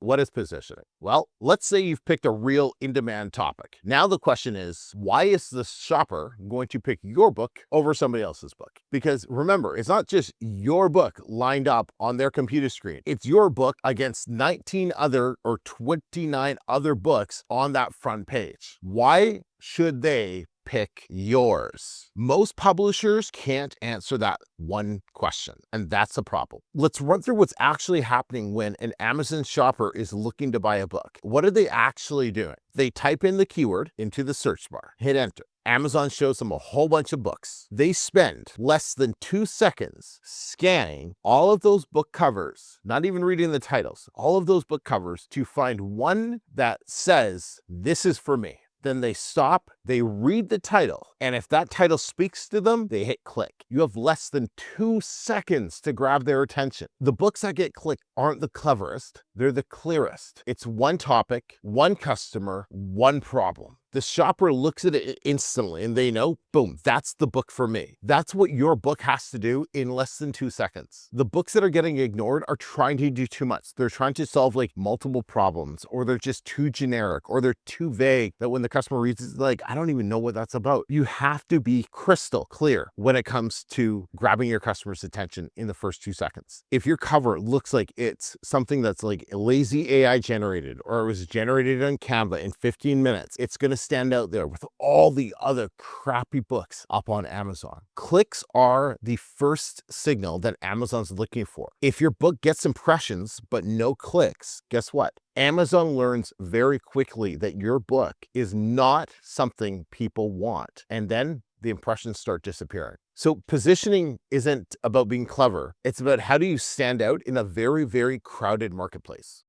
What is positioning? Well, let's say you've picked a real in-demand topic. Now the question is, why is the shopper going to pick your book over somebody else's book? Because remember, it's not just your book lined up on their computer screen. It's your book against 19 other or 29 other books on that front page. Why should they pick yours? Most publishers can't answer that one question, and that's a problem. Let's run through what's actually happening when an Amazon shopper is looking to buy a book. What are they actually doing? They type in the keyword into the search bar, hit enter. Amazon shows them a whole bunch of books. They spend less than 2 seconds scanning all of those book covers, not even reading the titles, all of those book covers to find one that says, "This is for me." Then they stop, they read the title, and if that title speaks to them, they hit click. You have less than 2 seconds to grab their attention. The books that get clicked aren't the cleverest, they're the clearest. It's one topic, one customer, one problem. The shopper looks at it instantly and they know, boom, that's the book for me. That's what your book has to do in less than 2 seconds. The books that are getting ignored are trying to do too much. They're trying to solve like multiple problems, or they're just too generic, or they're too vague that when the customer reads it, it's like, I don't even know what that's about. You have to be crystal clear when it comes to grabbing your customer's attention in the first 2 seconds. If your cover looks like it's something that's like lazy AI generated, or it was generated on Canva in 15 minutes, it's going to stand out there with all the other crappy books up on Amazon. Clicks are the first signal that Amazon's looking for. If your book gets impressions but no clicks, guess what? Amazon learns very quickly that your book is not something people want, and then the impressions start disappearing. So positioning isn't about being clever. It's about how do you stand out in a very, very crowded marketplace.